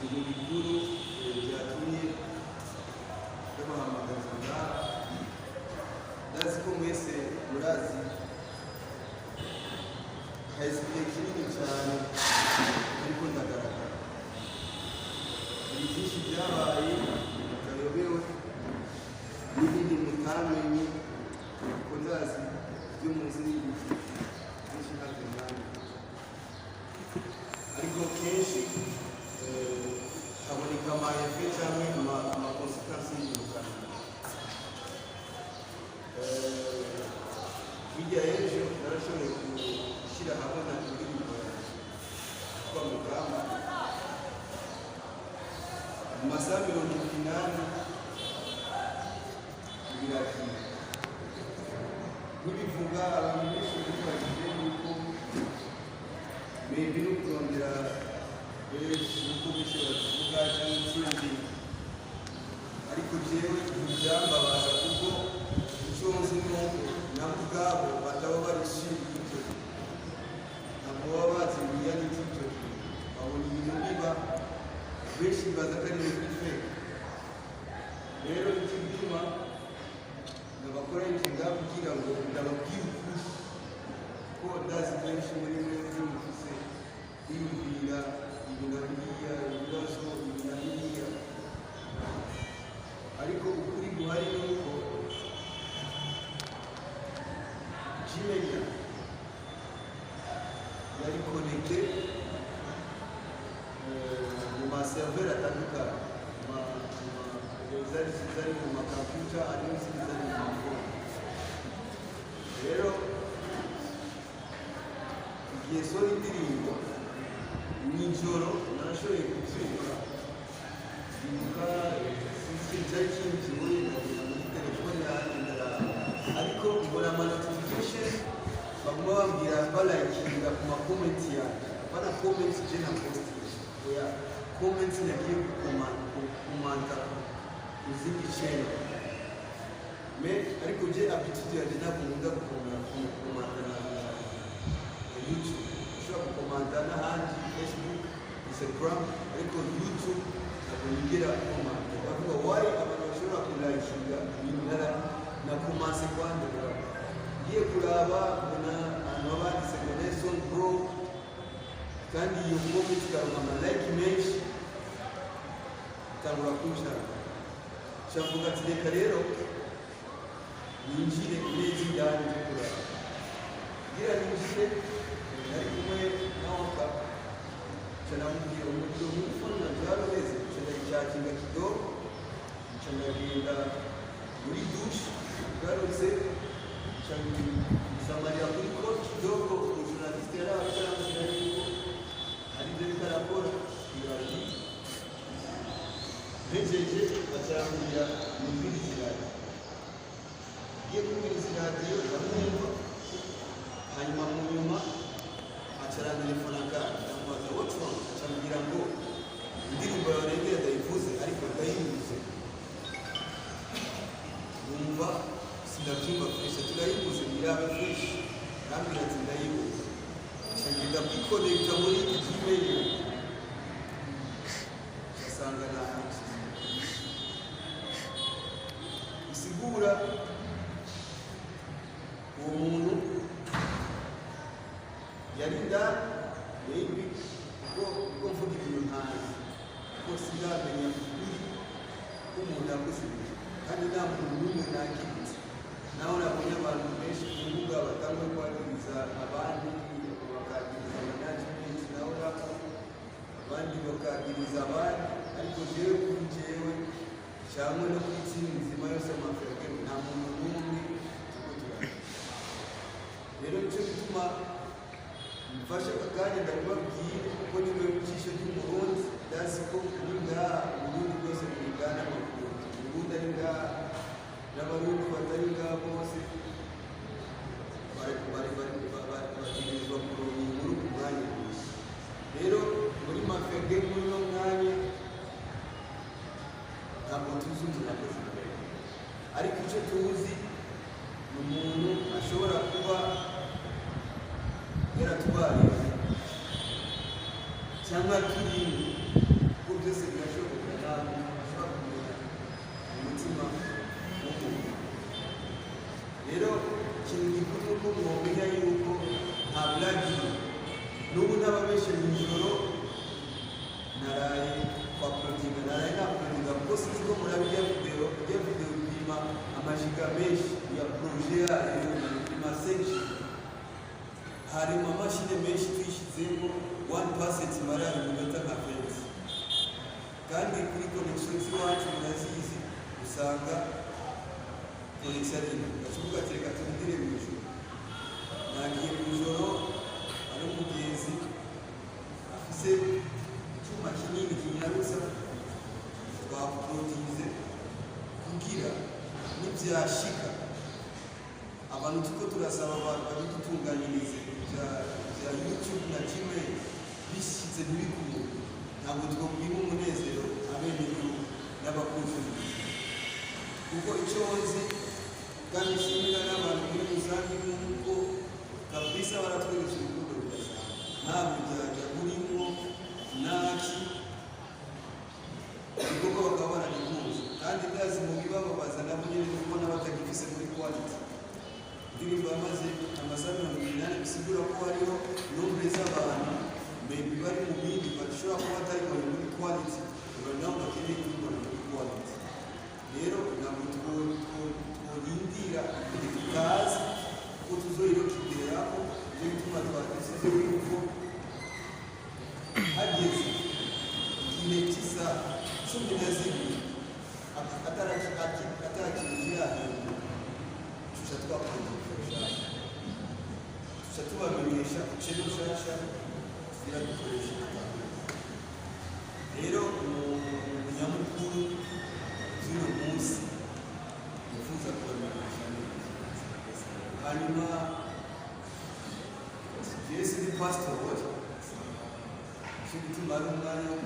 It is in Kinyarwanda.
ibintu bikuru byatumye babahamagaza ngaha. Ndazi ko mwese murazi hahise igihe kinini cyane ariko ndagaragara, hari byinshi byabaye mutayobewe n'ibindi mutamenye, kuko ndazi ibyo muzi n'ibindi byinshi ntabyo mwanya, ariko kenshi haboneka amayefe cyangwa amakonsekansi y'ibirukana. Hirya y'ejo narashoboye gushyira hamwe indirimbo yitwa Mugamba mu masaha 80 biragiye. Ntibivuga abantu benshi bibajije yuko maybe no kurondera uko benshi bavuga cyangwa ikindi, ariko jewe ntibyambabaza kuko icyo nzi ni uko nabo ubwabo bataba barishimye ibyo, ntabwo baba bazi biriya n'ibyo babona ibintu biba, benshi bibaza ko ari ibintu bifeke. Rero nicyo gituma ndabakora inshinga kugira ngo ndababwire ukuri, ko ndazi benshi muri mwe mufise biyumvira ibi na biriya, ibibazo ibi na biriya, ariko ukuri guhari ni uko Jimenya yari konekte mu maserveri atandukanye, zari mu makompiyuta ari n'izindi zari mu mafoni. Rero igihe sora indirimbo nijoro narashoboye kubyuka, ndibuka cyari kinjiwe ndagenda muri telefone yanjye ndaraba, ariko mbona amanotification baguma bambwira balayikinga ku makomenti yanjye, bana komenti je na postage, oya komenti nagiye gukomanta kuzindi channel. Ariko je habitude yanjye ntabwo nkunda gukomanta na YouTube, ushobora gukomanta n'ahandi Facebook, Instagram, ariko YouTube ntabwo nigera gukomanta. Bavuga why abantu bashobora kulayikinga ibintu na komanse kwandika, ngiye kuraba mbona ahantu babanditse ngo Nelson Bro, kandi iyo comment ikaronka amalike menshi, itangura kunshaka. Shavuga ati reka rero ninjire neza indani byo kuraba. Ngira ninjire, nari kumwe naoka chanamubwira umutwe w'umufana na byaroreze, ndacyakinga kidogo, ndagenda muri douche, garutse nsamarira kuri kote kidogo, umujournaliste yari arambwira yuko ari byo bitarakora ibirayi, ntegereje bacyambwira numvirize iradiyo. Ngiye kumviriza iradiyo ndamwumva, hanyuma mu nyuma acarantelefona kandi ndamubaza what's wrong, acambwira ngo indirimbo yawe nengera ndayivuze ariko ndayibuze. Numva sinabyumva fresh, turayibuze irabe fresh, arambwira ati ndayibuze. Nshagenda kwikonekta muri Gmail, asanga nahanje isigura uwo muntu yari ndani maybe kuko mvuga ibintu ntazi, kuko sinamenya ukuri k'umuntu yakoze ibintu, kandi nta muntu n'umwe nakibutse. Naho nabonye abantu benshi ku mbuga batangwe kwagiriza abandi, bakagiriza management, naho abandi bakagiriza abandi, ariko jewe kuri jewe cyangwa no kuri team nzima yose amafrage nta muntu n'umwe tuko turari. Rero nicyo gituma mfashe akanya ndabibabwire, kuko niwe ujisho ry'umurundi, ndazi ko uri ngaha uburundi bwose bwigana amakuru, uburundi ari ngaha n'abarundi batari ngaha bose bategerezwa kuronka inkuru ku mwanya gusa. Rero muri mafrage muri no mwanya ntabwo tuzi umuntu akoze imbere, ariko icyo tuzi ni umuntu ashobora kuba yaratwaye cyangwa turi, kuko byose naraye kwa Protinga, naraye na Protinga kuko sinzi ko murabirya video bipima amajiga menshi ya projet yayo bipima section. Hari amamashini menshi twishyizemo 1% mara iminota nka 20, kandi kuri connection z'iwacu murazizi usanga connection ari gacubuka tereka tundire mu ijoro. Nagiye mu ijoro ari umugenzi afise icyuma kinini kinyarutsa twaprotize kugira nibyashika abantu tuko turasaba abantu babitunganyirize bya YouTube na Gmail bishyize ntibikuye. Ntabwo twobwira umunezero abenegihugu n'abakunzi, kuko icyo nzi kandi nshimira n'abantu muri rusange nuko kabisa baratwereka urukundo rudasanzwe, nta bujyajya burimo naki, kuko bakaba baragikunze. Kandi ndazi mu bibababaza nabo nyine ni kubona batagifise muri quality. Indirimbo yamaze amasaha 80 bisigura ko hariho nombre z'abantu maybe bari mu bindi bashobora kuba batari muri quality, nabo bakeneye kubibona muri quality. Rero ntabwo twolindira tutazi ko tuzoyirokigeraho, ibyo bituma twatisize yuko hageze igihe cy'isaha 12 atarakintu yahinduka tuca twakongerera tuca tubamenyesha ucene ushasha tugira dukoresha. Rero umunyamukuru z'uno munsi yifuza kubamenyesha hanyuma Yesu ni pastor wacu, cyo gituma ari umwanya wo